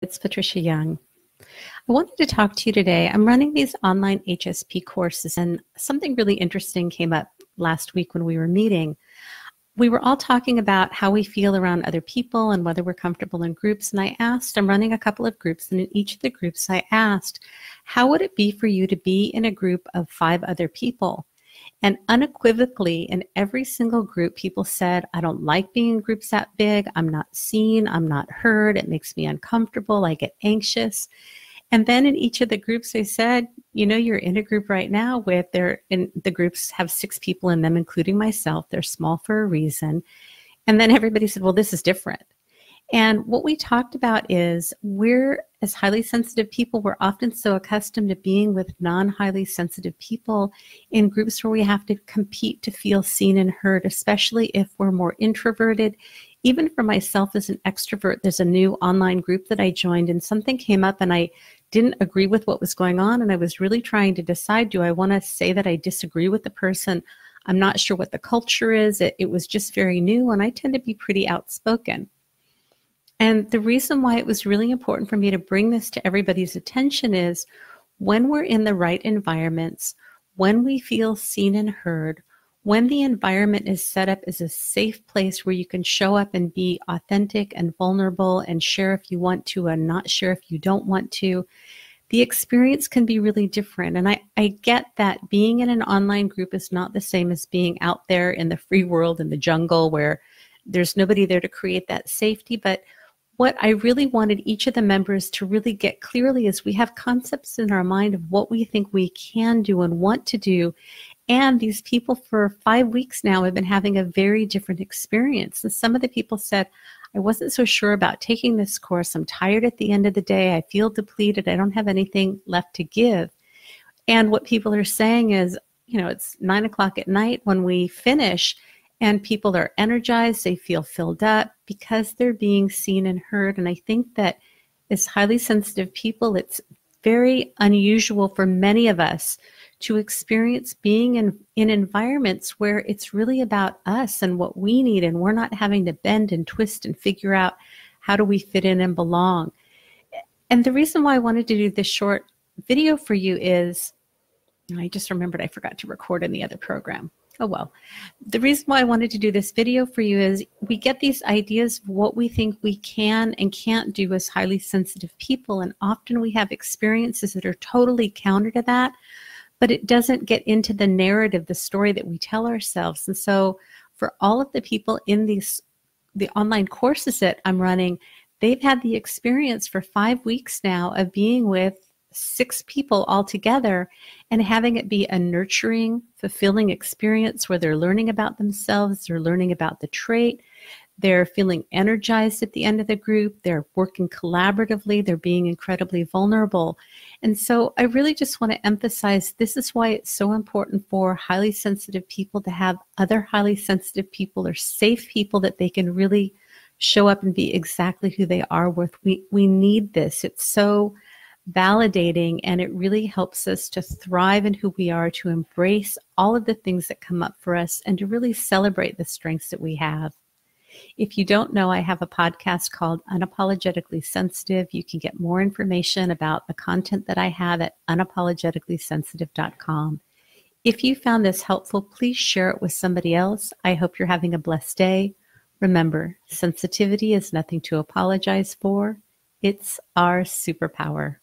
It's Patricia Young. I wanted to talk to you today. I'm running these online HSP courses, and something really interesting came up last week when we were meeting. We were all talking about how we feel around other people and whether we're comfortable in groups. And I'm running a couple of groups, and in each of the groups I asked, how would it be for you to be in a group of 5 other people? And unequivocally, in every single group, people said, I don't like being in groups that big. I'm not seen. I'm not heard. It makes me uncomfortable. I get anxious. And then in each of the groups, they said, you're in a group right now with the groups have 6 people in them, including myself. They're small for a reason. And then everybody said, well, this is different. And what we talked about is we're, as highly sensitive people, we're often so accustomed to being with non-highly sensitive people in groups where we have to compete to feel seen and heard, especially if we're more introverted. Even for myself as an extrovert, there's a new online group that I joined, and something came up and I didn't agree with what was going on. And I was really trying to decide, do I want to say that I disagree with the person? I'm not sure what the culture is. It was just very new, and I tend to be pretty outspoken. And the reason why it was really important for me to bring this to everybody's attention is when we're in the right environments, when we feel seen and heard, when the environment is set up as a safe place where you can show up and be authentic and vulnerable and share if you want to and not share if you don't want to, the experience can be really different. And I get that being in an online group is not the same as being out there in the free world, in the jungle, where there's nobody there to create that safety. But what I really wanted each of the members to really get clearly is we have concepts in our mind of what we think we can do and want to do. And these people for 5 weeks now have been having a very different experience. And some of the people said, I wasn't so sure about taking this course. I'm tired at the end of the day. I feel depleted. I don't have anything left to give. And what people are saying is, it's 9 o'clock at night when we finish, and people are energized, they feel filled up because they're being seen and heard. And I think that as highly sensitive people, it's very unusual for many of us to experience being in environments where it's really about us and what we need, and we're not having to bend and twist and figure out how do we fit in and belong. And the reason why I wanted to do this short video for you is, I just remembered I forgot to record in the other program. Oh, well, the reason why I wanted to do this video for you is we get these ideas of what we think we can and can't do as highly sensitive people. And often we have experiences that are totally counter to that, but it doesn't get into the narrative, the story that we tell ourselves. And so for all of the people in the online courses that I'm running, they've had the experience for 5 weeks now of being with 6 people all together and having it be a nurturing, fulfilling experience where they're learning about themselves, they're learning about the trait, they're feeling energized at the end of the group, they're working collaboratively, they're being incredibly vulnerable. And so I really just want to emphasize this is why it's so important for highly sensitive people to have other highly sensitive people or safe people that they can really show up and be exactly who they are with. We need this. It's so validating, and it really helps us to thrive in who we are, to embrace all of the things that come up for us, and to really celebrate the strengths that we have. If you don't know, I have a podcast called Unapologetically Sensitive. You can get more information about the content that I have at unapologeticallysensitive.com. If you found this helpful, please share it with somebody else. I hope you're having a blessed day. Remember, sensitivity is nothing to apologize for. It's our superpower.